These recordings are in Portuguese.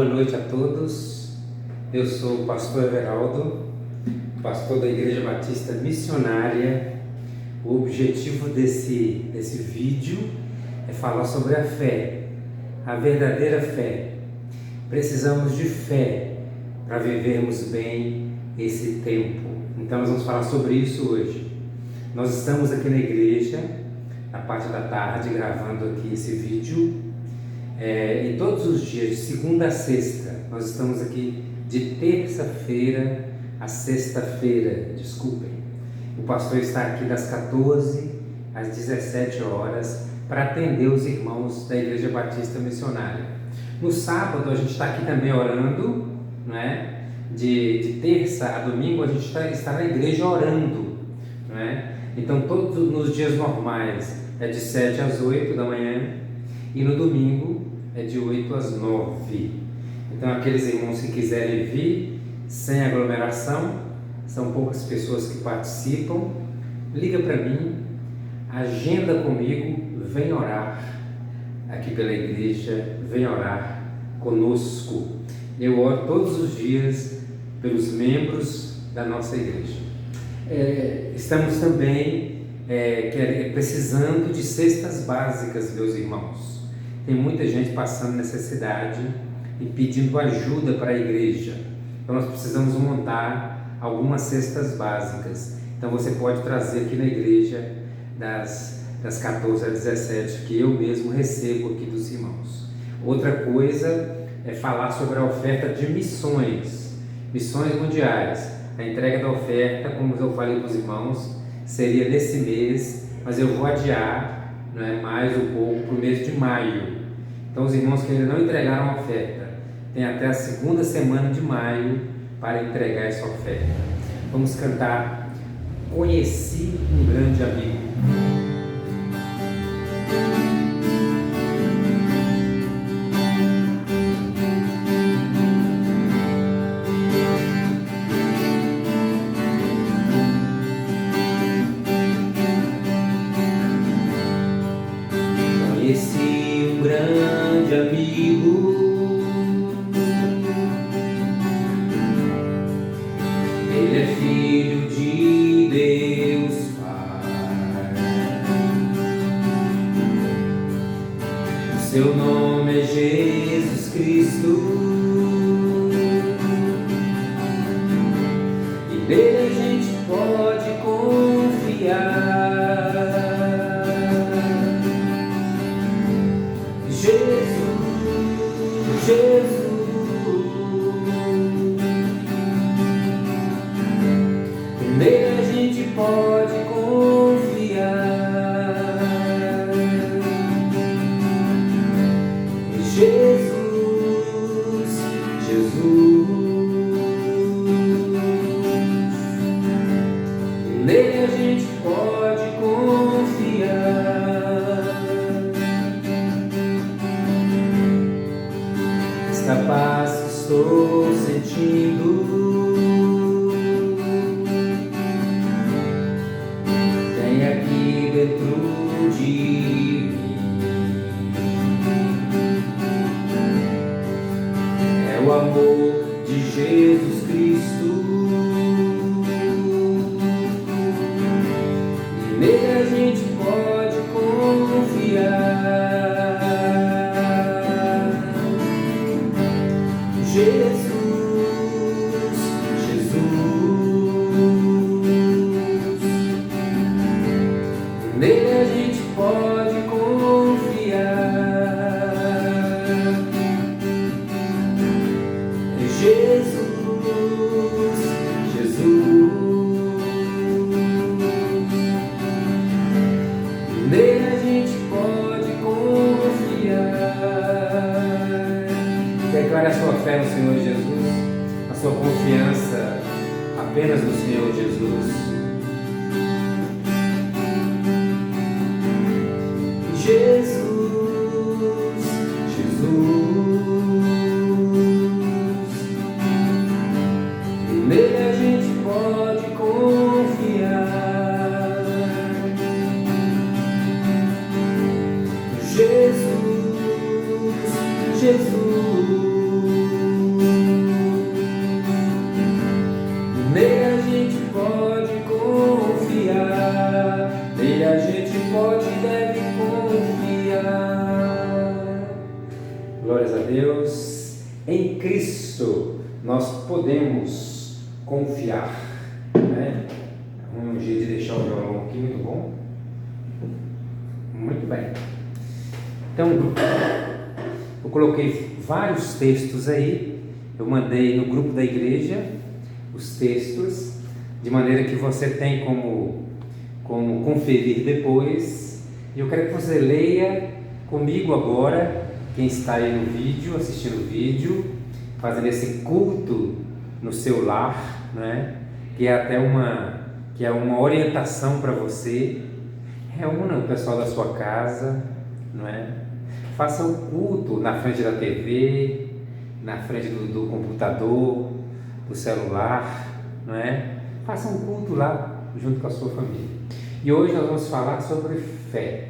Boa noite a todos. Eu sou o pastor Everaldo, pastor da Igreja Batista Missionária. O objetivo desse vídeo é falar sobre a fé, a verdadeira fé. Precisamos de fé para vivermos bem esse tempo. Então nós vamos falar sobre isso hoje. Nós estamos aqui na igreja, na parte da tarde, gravando aqui esse vídeo. E todos os dias, de segunda a sexta, nós estamos aqui de terça-feira a sexta-feira, desculpem. O pastor está aqui das 14 às 17 horas para atender os irmãos da Igreja Batista Missionária. No sábado a gente está aqui também orando, não é? De terça a domingo a gente está na igreja orando, não é? Então todos nos dias normais é de 7 às 8 da manhã e no domingo é de 8 às 9. Então aqueles irmãos que quiserem vir sem aglomeração, são poucas pessoas que participam, liga para mim, agenda comigo, vem orar aqui pela igreja, vem orar conosco. Eu oro todos os dias pelos membros da nossa igreja. Estamos também precisando de cestas básicas, meus irmãos. Tem muita gente passando necessidade e pedindo ajuda para a igreja. Então nós precisamos montar algumas cestas básicas. Então você pode trazer aqui na igreja das 14 às 17, que eu mesmo recebo aqui dos irmãos. Outra coisa é falar sobre a oferta de missões mundiais. A entrega da oferta, como eu falei para os irmãos, seria nesse mês, mas eu vou adiar, mais um pouco para o mês de maio. Então os irmãos que ainda não entregaram a oferta, tem até a segunda semana de maio para entregar essa oferta. Vamos cantar Conheci um Grande Amigo. Conheci um grande amigo, ele é filho de Deus Pai, seu nome é Jesus Cristo, e nele a gente pode confiar. Jesus, nele a gente pode confiar. Jesus, nele a gente pode confiar. Esta paz que estou sentindo tem aqui dentro de mim. É o amor de Jesus Cristo, e nele a gente pode confiar. Jesus, nele a gente pode confiar. Jesus, nele a gente pode confiar. Declare a sua fé no Senhor Jesus, a sua confiança apenas no Senhor Jesus. Jesus, nele a gente pode confiar. Jesus, Cristo nós podemos confiar, né? Um jeito de deixar o violão aqui, muito bom. Muito bem. Então, eu coloquei vários textos aí, eu mandei no grupo da igreja os textos, de maneira que você tem como conferir depois. E eu quero que você leia comigo agora, quem está aí no vídeo, assistindo o vídeo, fazendo esse culto no seu lar, né? Que é uma orientação para você. Reúna o pessoal da sua casa, não é? Faça o culto na frente da TV, na frente do computador, do celular, não é? Faça um culto lá, junto com a sua família. E hoje nós vamos falar sobre fé.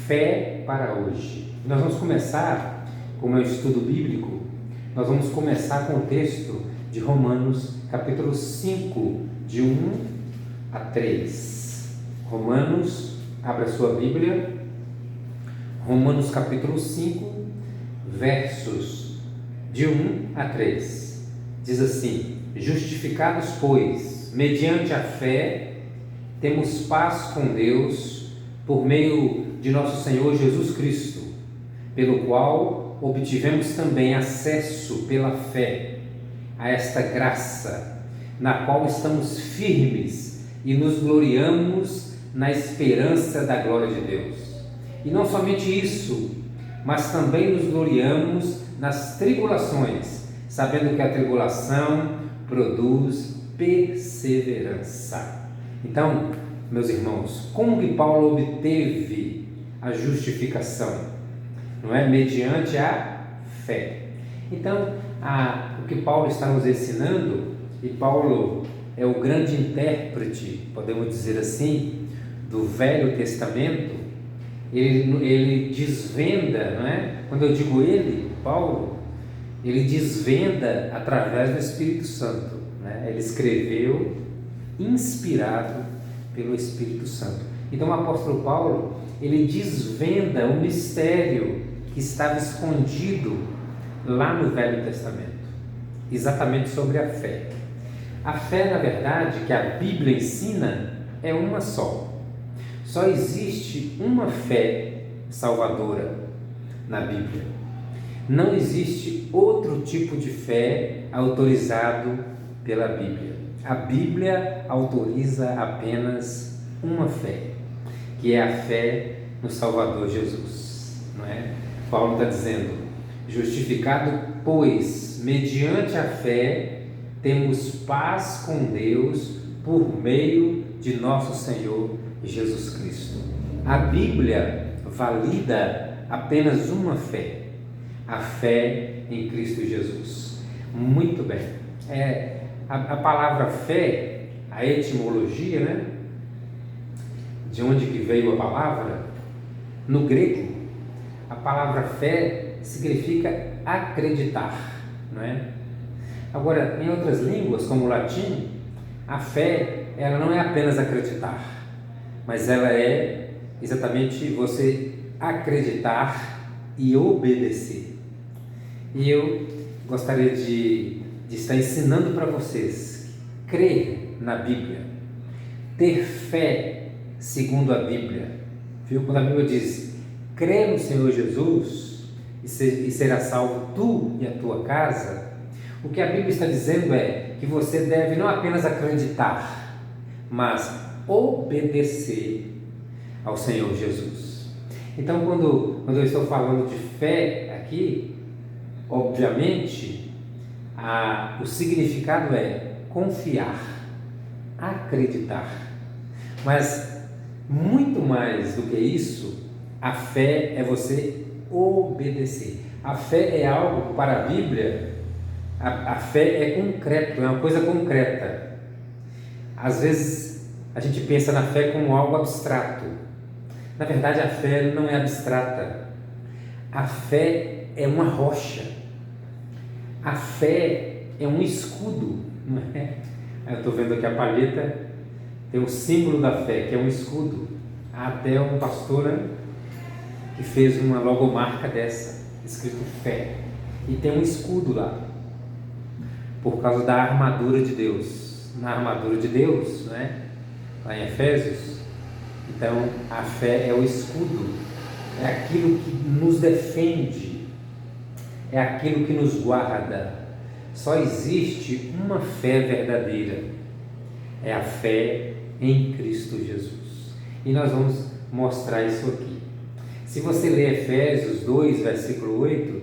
Fé para hoje. Nós vamos começar, como é um estudo bíblico, nós vamos começar com o texto de Romanos, capítulo 5, de 1 a 3. Romanos, abra sua Bíblia. Romanos, capítulo 5, versos de 1 a 3. Diz assim: justificados, pois, mediante a fé, temos paz com Deus, por meio de nosso Senhor Jesus Cristo, pelo qual obtivemos também acesso pela fé a esta graça, na qual estamos firmes e nos gloriamos na esperança da glória de Deus. E não somente isso, mas também nos gloriamos nas tribulações, sabendo que a tribulação produz perseverança. Então, meus irmãos, como que Paulo obteve a justificação? Não é? Mediante a fé. Então, o que Paulo está nos ensinando, e Paulo é o grande intérprete, podemos dizer assim, do Velho Testamento, ele desvenda, não é? Quando eu digo Paulo, ele desvenda através do Espírito Santo, né? Ele escreveu inspirado pelo Espírito Santo. Então o apóstolo Paulo, ele desvenda o mistério que estava escondido lá no Velho Testamento, exatamente sobre a fé. A fé, na verdade, que a Bíblia ensina, é uma só. Só existe uma fé salvadora na Bíblia. Não existe outro tipo de fé autorizado pela Bíblia. A Bíblia autoriza apenas uma fé, que é a fé no Salvador Jesus, não é? Paulo está dizendo: justificado, pois, mediante a fé, temos paz com Deus por meio de nosso Senhor Jesus Cristo. A Bíblia valida apenas uma fé, a fé em Cristo Jesus. Muito bem. A palavra fé, a etimologia, né? De onde que veio a palavra? No grego, a palavra fé significa acreditar, não é? Agora, em outras línguas, como o latim, a fé, ela não é apenas acreditar, mas ela é exatamente você acreditar e obedecer. E eu gostaria de estar ensinando para vocês crer na Bíblia, ter fé segundo a Bíblia. Viu? Quando a Bíblia diz: crê no Senhor Jesus e será salvo tu e a tua casa, o que a Bíblia está dizendo é que você deve não apenas acreditar, mas obedecer ao Senhor Jesus. Então, quando eu estou falando de fé aqui, obviamente, o significado é confiar, acreditar. Mas, muito mais do que isso, a fé é você obedecer. A fé é algo, para a Bíblia, a fé é concreto, é uma coisa concreta. Às vezes, a gente pensa na fé como algo abstrato. Na verdade, a fé não é abstrata. A fé é uma rocha. A fé é um escudo, não é? Eu estou vendo aqui a palheta, tem o símbolo da fé, que é um escudo. Há até um pastor, né, que fez uma logomarca dessa, escrito fé. E tem um escudo lá, por causa da armadura de Deus. Na armadura de Deus, né? Lá em Efésios. Então, a fé é o escudo, é aquilo que nos defende, é aquilo que nos guarda. Só existe uma fé verdadeira, é a fé em Cristo Jesus. E nós vamos mostrar isso aqui. Se você ler Efésios 2, versículo 8,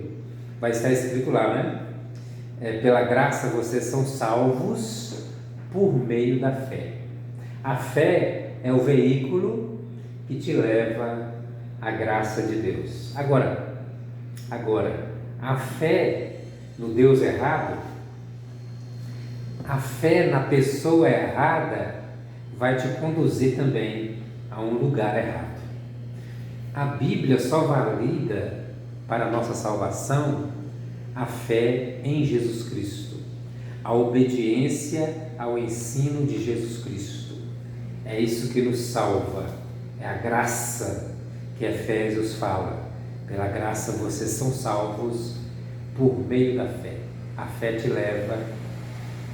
vai estar escrito lá, né? Pela graça vocês são salvos por meio da fé. A fé é o veículo que te leva à graça de Deus. Agora, a fé no Deus errado, a fé na pessoa errada vai te conduzir também a um lugar errado. A Bíblia só valida para a nossa salvação a fé em Jesus Cristo, a obediência ao ensino de Jesus Cristo. É isso que nos salva, é a graça que Efésios fala. Pela graça vocês são salvos por meio da fé. A fé te leva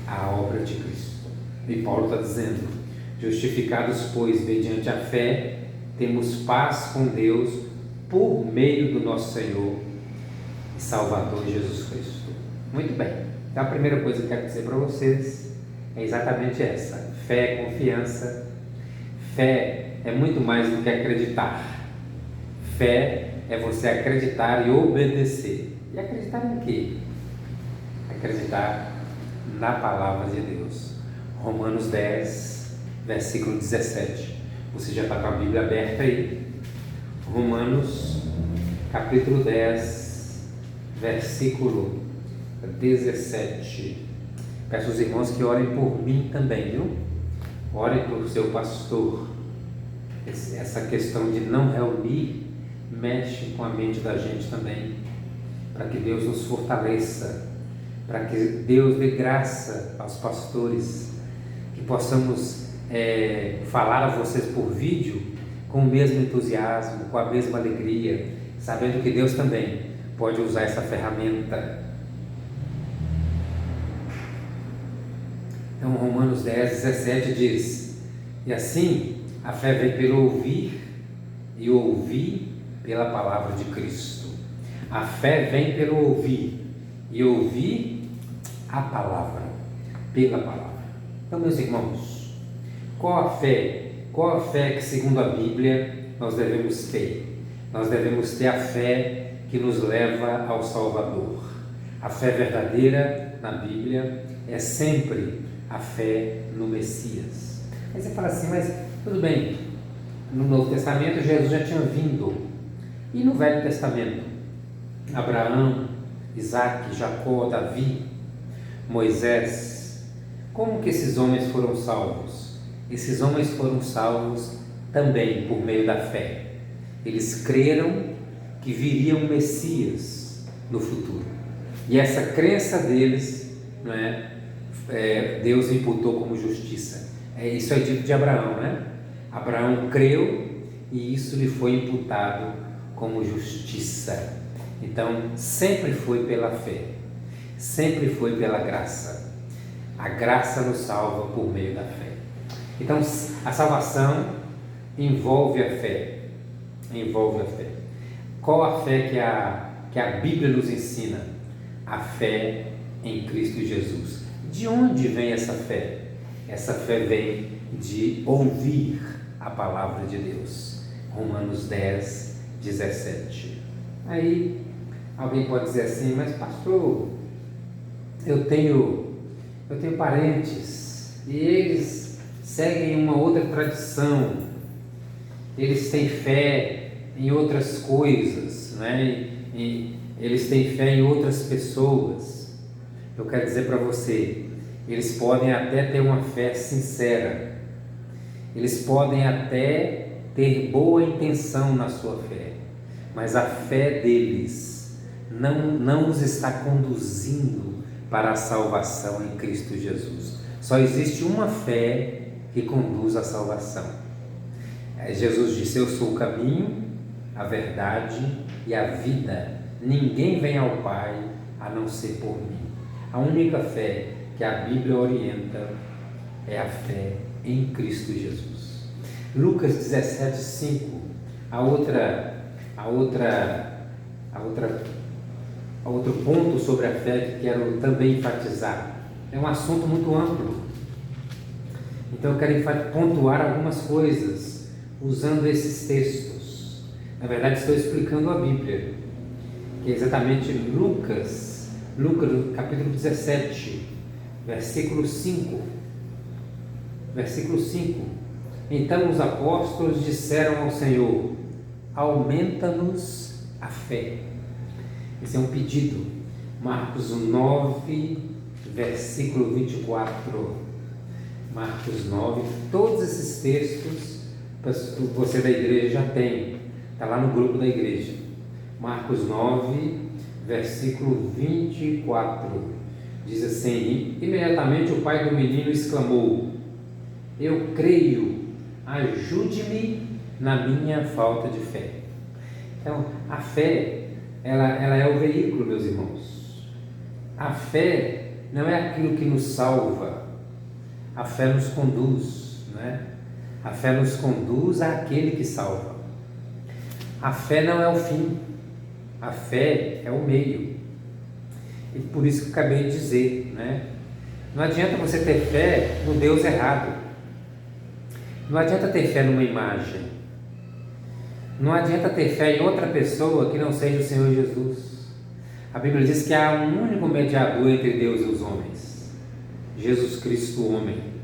à obra de Cristo. E Paulo está dizendo: justificados, pois, mediante a fé, temos paz com Deus por meio do nosso Senhor e Salvador Jesus Cristo. Muito bem. Então a primeira coisa que eu quero dizer para vocês é exatamente essa: fé é confiança. Fé é muito mais do que acreditar. Fé é você acreditar e obedecer. E acreditar em quê? Acreditar na palavra de Deus. Romanos 10, versículo 17. Você já está com a Bíblia aberta aí? Romanos, capítulo 10, versículo 17. Peço aos irmãos que orem por mim também, viu? Orem por seu pastor. Essa questão de não reunir mexe com a mente da gente também, para que Deus nos fortaleça, para que Deus dê graça aos pastores, que possamos falar a vocês por vídeo com o mesmo entusiasmo, com a mesma alegria, sabendo que Deus também pode usar essa ferramenta. Então Romanos 10, 17 diz: e assim a fé vem pelo ouvir, e ouvir pela palavra de Cristo. A fé vem pelo ouvir, e ouvir a palavra, pela palavra. Então, meus irmãos, qual a fé que, segundo a Bíblia, nós devemos ter? Nós devemos ter a fé que nos leva ao Salvador. A fé verdadeira na Bíblia é sempre a fé no Messias. Aí você fala assim: mas tudo bem, no Novo Testamento Jesus já tinha vindo, e no Velho Testamento? Abraão, Isaac, Jacó, Davi, Moisés, como que esses homens foram salvos? Esses homens foram salvos também por meio da fé. Eles creram que viria um Messias no futuro, e essa crença deles, não é, Deus imputou como justiça. Isso é dito de Abraão, né? Abraão creu e isso lhe foi imputado como justiça. Então, sempre foi pela fé, sempre foi pela graça. A graça nos salva por meio da fé. Então, a salvação envolve a fé. Envolve a fé. Qual a fé que a Bíblia nos ensina? A fé em Cristo Jesus. De onde vem essa fé? Essa fé vem de ouvir a palavra de Deus. Romanos 10, 17. Aí alguém pode dizer assim: mas pastor, eu tenho parentes e eles seguem uma outra tradição, eles têm fé em outras coisas, né? E eles têm fé em outras pessoas. Eu quero dizer para você, eles podem até ter uma fé sincera, eles podem até ter boa intenção na sua fé, mas a fé deles não os está conduzindo para a salvação em Cristo Jesus. Só existe uma fé que conduz à salvação. Jesus disse: eu sou o caminho, a verdade e a vida. Ninguém vem ao Pai a não ser por mim. A única fé que a Bíblia orienta é a fé em Cristo Jesus. Lucas 17:5, outro ponto sobre a fé que quero também enfatizar. É um assunto muito amplo. Então eu quero pontuar algumas coisas usando esses textos. Na verdade, estou explicando a Bíblia, que é exatamente Lucas capítulo 17, versículo 5. Versículo 5. Então os apóstolos disseram ao Senhor: aumenta-nos a fé. Esse é um pedido. Marcos 9, versículo 24. Marcos 9, todos esses textos você da igreja já tem, está lá no grupo da igreja. Marcos 9, versículo 24, diz assim: imediatamente o pai do menino exclamou: eu creio, ajude-me na minha falta de fé. Então, a fé, ela é o veículo, meus irmãos. A fé não é aquilo que nos salva, a fé nos conduz, né? A fé nos conduz àquele que salva. A fé não é o fim, a fé é o meio. E por isso que eu acabei de dizer, né? Não adianta você ter fé no Deus errado. Não adianta ter fé numa imagem. Não adianta ter fé em outra pessoa que não seja o Senhor Jesus. A Bíblia diz que há um único mediador entre Deus e os homens, Jesus Cristo, o homem.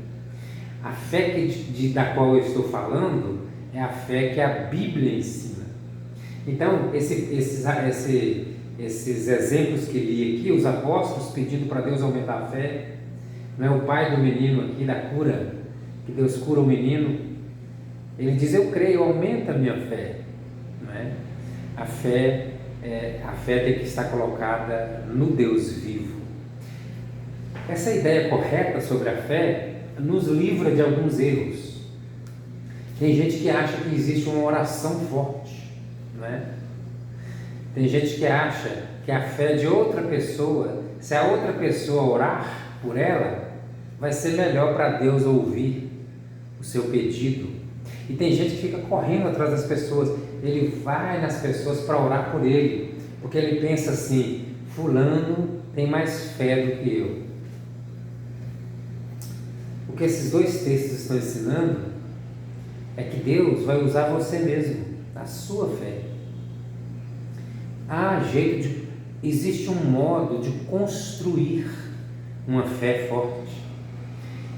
A fé da qual eu estou falando é a fé que a Bíblia ensina. Então, esses exemplos que li aqui, os apóstolos pedindo para Deus aumentar a fé, não é o pai do menino aqui, da cura, que Deus cura o menino, ele diz: eu creio, aumenta a minha fé. Não é? A fé tem que estar colocada no Deus vivo. Essa ideia correta sobre a fé nos livra de alguns erros. Tem gente que acha que existe uma oração forte, não é? Tem gente que acha que a fé de outra pessoa, se a outra pessoa orar por ela, vai ser melhor para Deus ouvir o seu pedido. E tem gente que fica correndo atrás das pessoas, ele vai nas pessoas para orar por ele, porque ele pensa assim: fulano tem mais fé do que eu. O que esses dois textos estão ensinando é que Deus vai usar você mesmo, a sua fé. Existe um modo de construir uma fé forte.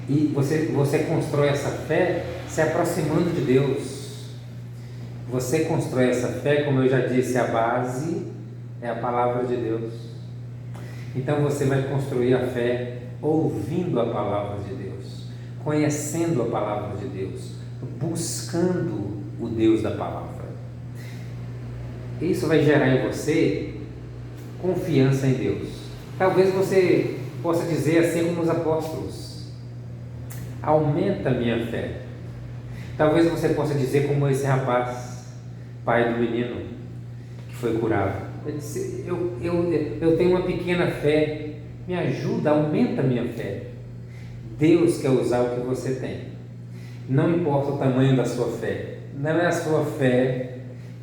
E você constrói essa fé se aproximando de Deus. Você constrói essa fé, como eu já disse, a base é a palavra de Deus. Então você vai construir a fé ouvindo a palavra de Deus, conhecendo a palavra de Deus, buscando o Deus da palavra. Isso vai gerar em você confiança em Deus. Talvez você possa dizer assim como os apóstolos: aumenta a minha fé. Talvez você possa dizer como esse rapaz, pai do menino que foi curado. Ele disse: eu tenho uma pequena fé, me ajuda, aumenta a minha fé. Deus quer usar o que você tem. Não importa o tamanho da sua fé. Não é a sua fé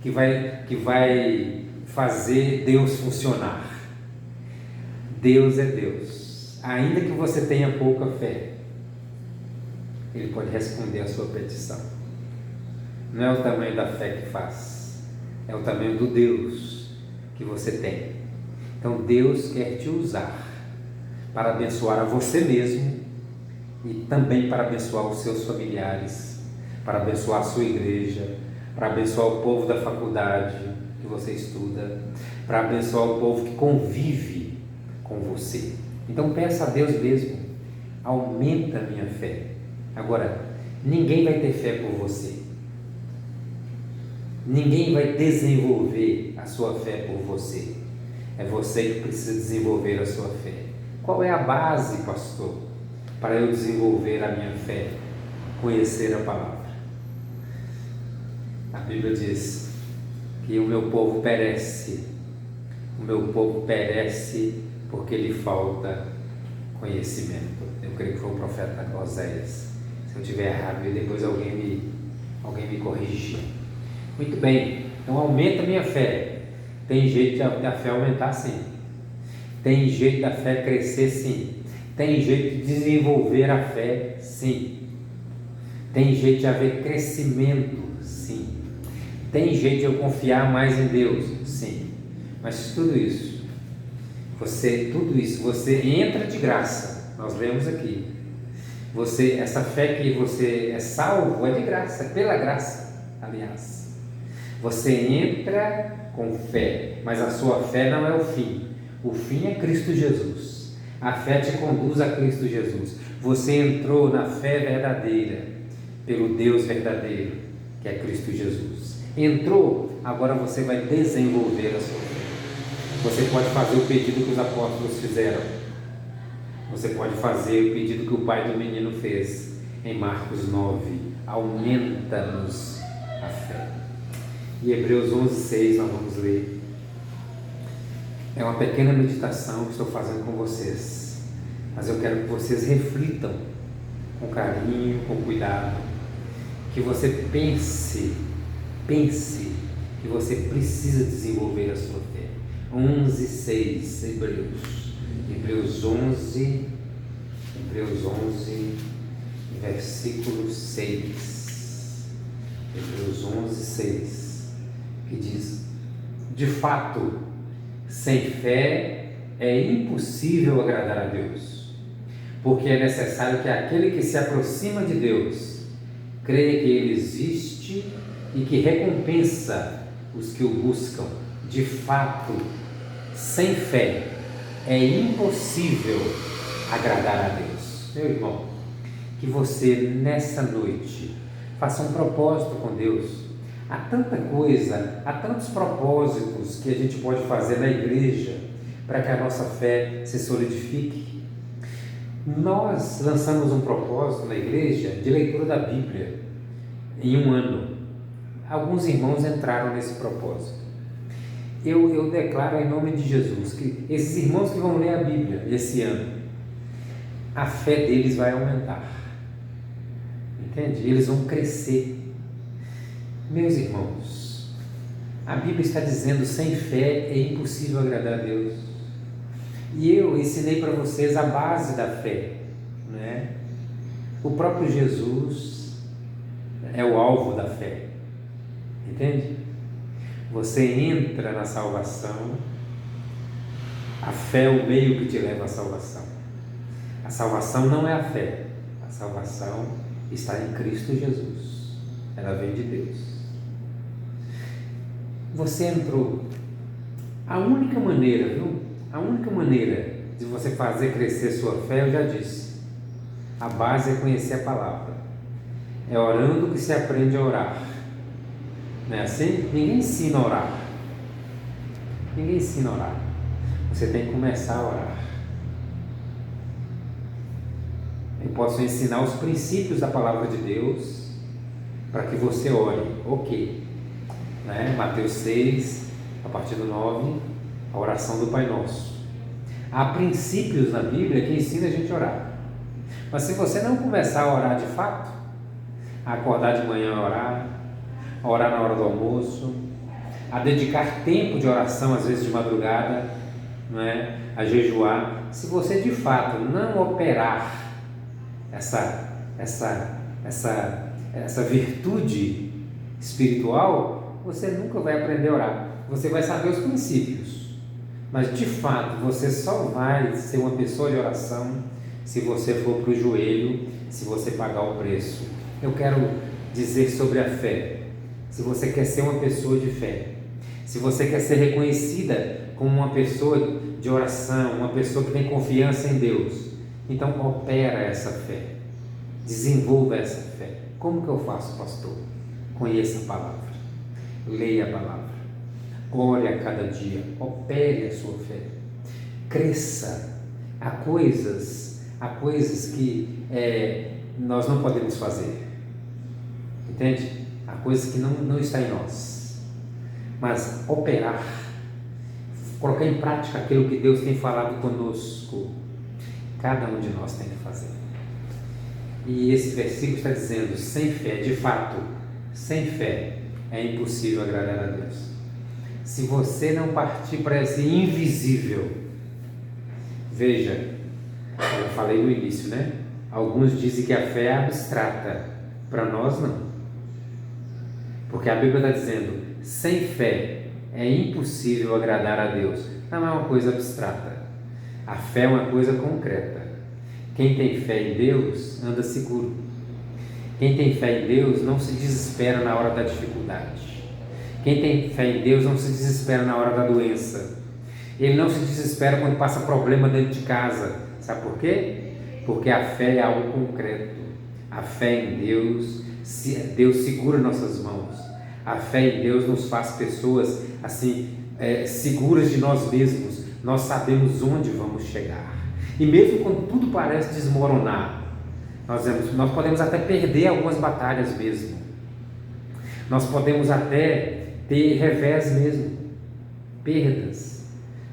que vai fazer Deus funcionar. Deus é Deus. Ainda que você tenha pouca fé, Ele pode responder a sua petição. Não é o tamanho da fé que faz, é o tamanho do Deus que você tem. Então Deus quer te usar para abençoar a você mesmo e também para abençoar os seus familiares, para abençoar a sua igreja, para abençoar o povo da faculdade que você estuda, para abençoar o povo que convive com você. Então peça a Deus mesmo: aumenta a minha fé. Agora, ninguém vai ter fé por você. Ninguém vai desenvolver a sua fé por você. É você que precisa desenvolver a sua fé. Qual é a base, pastor, para eu desenvolver a minha fé? Conhecer a palavra. A Bíblia diz que o meu povo perece porque lhe falta conhecimento. Eu creio que foi o profeta Oséias. Se eu estiver errado, e depois alguém me corrige. Muito bem, então aumenta a minha fé. Tem jeito da fé aumentar, sim. Tem jeito da fé crescer, sim. Tem jeito de desenvolver a fé, sim. Tem jeito de haver crescimento, sim. Tem jeito de eu confiar mais em Deus, sim. Mas tudo isso, você entra de graça. Nós lemos aqui. Essa fé que você é salvo é de graça, é pela graça, aliás. Você entra com fé, mas a sua fé não é o fim. O fim é Cristo Jesus. A fé te conduz a Cristo Jesus. Você entrou na fé verdadeira, pelo Deus verdadeiro, que é Cristo Jesus. Entrou, agora você vai desenvolver a sua fé. Você pode fazer o pedido que os apóstolos fizeram. Você pode fazer o pedido que o pai do menino fez em Marcos 9. Aumenta-nos a fé. E Hebreus 11:6 nós vamos ler. É uma pequena meditação que estou fazendo com vocês, mas eu quero que vocês reflitam com carinho, com cuidado, que você pense que você precisa desenvolver a sua fé. 11:6, Hebreus 11, versículo 6. Hebreus 11:6, que diz: de fato, sem fé é impossível agradar a Deus, porque é necessário que aquele que se aproxima de Deus creia que Ele existe e que recompensa os que o buscam. De fato, sem fé é impossível agradar a Deus. Meu irmão, que você nessa noite faça um propósito com Deus. Há tanta coisa, há tantos propósitos que a gente pode fazer na igreja para que a nossa fé se solidifique. Nós lançamos um propósito na igreja de leitura da Bíblia em um ano. Alguns irmãos entraram nesse propósito. Eu declaro em nome de Jesus que esses irmãos que vão ler a Bíblia esse ano, a fé deles vai aumentar. Entende? Eles vão crescer. Meus irmãos, a Bíblia está dizendo: sem fé é impossível agradar a Deus. E eu ensinei para vocês a base da fé, né? O próprio Jesus é o alvo da fé. Entende? Você entra na salvação, a fé é o meio que te leva à salvação. A salvação não é a fé, a salvação está em Cristo Jesus, ela vem de Deus. Você entrou. A única maneira de você fazer crescer sua fé, eu já disse, a base é conhecer a palavra. É orando que se aprende a orar. Não é assim? Ninguém ensina a orar. Você tem que começar a orar. Eu posso ensinar os princípios da palavra de Deus para que você ore. Ok. Né? Mateus 6, a partir do 9, a oração do Pai Nosso. Há princípios na Bíblia que ensinam a gente a orar. Mas se você não começar a orar de fato, a acordar de manhã a orar na hora do almoço, a dedicar tempo de oração, às vezes de madrugada, não é? A jejuar, se você de fato não operar essa virtude espiritual, você nunca vai aprender a orar. Você vai saber os princípios, mas de fato você só vai ser uma pessoa de oração se você for para o joelho, se você pagar o preço. Eu quero dizer sobre a fé. Se você quer ser uma pessoa de fé, se você quer ser reconhecida como uma pessoa de oração, uma pessoa que tem confiança em Deus, então opera essa fé, desenvolva essa fé. Como que eu faço, pastor? Conheça a palavra, leia a palavra, ore a cada dia, opere a sua fé, cresça. Há coisas que nós não podemos fazer, entende? Há coisas que não está em nós, mas operar, colocar em prática aquilo que Deus tem falado conosco. Cada um de nós tem que fazer. E esse versículo está dizendo, sem fé, de fato, sem fé é impossível agradar a Deus. Se você não partir para esse invisível, veja, eu falei no início, né? Alguns dizem que a fé é abstrata, para nós não. Porque a Bíblia está dizendo, sem fé é impossível agradar a Deus. Não é uma coisa abstrata. A fé é uma coisa concreta. Quem tem fé em Deus anda seguro. Quem tem fé em Deus não se desespera na hora da dificuldade. Quem tem fé em Deus não se desespera na hora da doença. Ele não se desespera quando passa problema dentro de casa. Sabe por quê? Porque a fé é algo concreto. A fé em Deus, Deus segura nossas mãos. A fé em Deus nos faz pessoas assim, seguras de nós mesmos. Nós sabemos onde vamos chegar. E mesmo quando tudo parece desmoronar, nós podemos até perder algumas batalhas mesmo. Nós podemos até ter revés mesmo, perdas.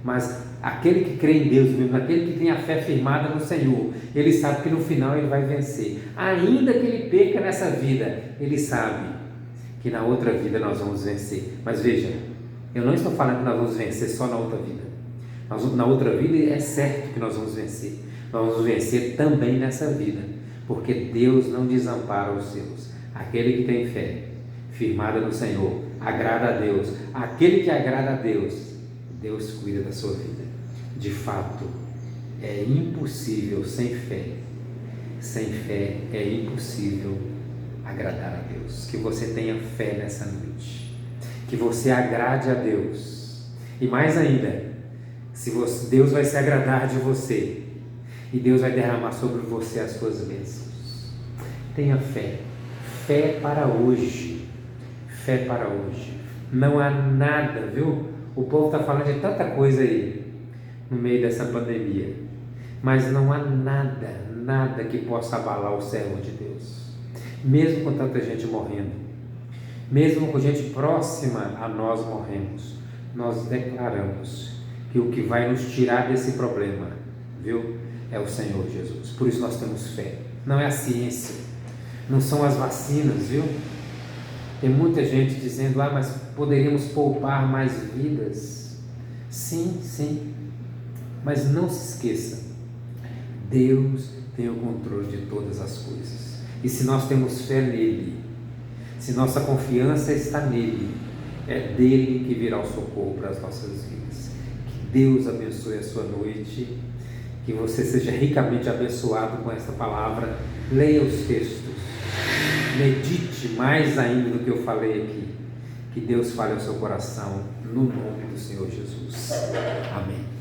Mas aquele que crê em Deus mesmo, aquele que tem a fé firmada no Senhor, ele sabe que no final ele vai vencer. Ainda que ele perca nessa vida, ele sabe que na outra vida nós vamos vencer. Mas veja, eu não estou falando que nós vamos vencer só na outra vida. Na outra vida é certo que nós vamos vencer. Nós vamos vencer também nessa vida, porque Deus não desampara os seus. Aquele que tem fé firmada no Senhor, agrada a Deus. Aquele que agrada a Deus, Deus cuida da sua vida. De fato, é impossível sem fé. Sem fé é impossível agradar a Deus. Que você tenha fé nessa noite. Que você agrade a Deus. E mais ainda, Deus vai se agradar de você. E Deus vai derramar sobre você as suas bênçãos. Tenha fé. Fé para hoje. Fé para hoje. Não há nada, viu? O povo está falando de tanta coisa aí no meio dessa pandemia, mas não há nada que possa abalar o servo de Deus. Mesmo com tanta gente morrendo, mesmo com gente próxima a nós morremos, nós declaramos que o que vai nos tirar desse problema, viu, é o Senhor Jesus. Por isso nós temos fé. Não é a ciência, não são as vacinas, viu? Tem muita gente dizendo, mas poderíamos poupar mais vidas. Sim, mas não se esqueça, Deus tem o controle de todas as coisas. E se nós temos fé nele, se nossa confiança está nele, é dele que virá o socorro para as nossas vidas. Que Deus abençoe a sua noite, que você seja ricamente abençoado com esta palavra. Leia os textos, medite mais ainda do que eu falei aqui. Que Deus fale ao seu coração, no nome do Senhor Jesus. Amém.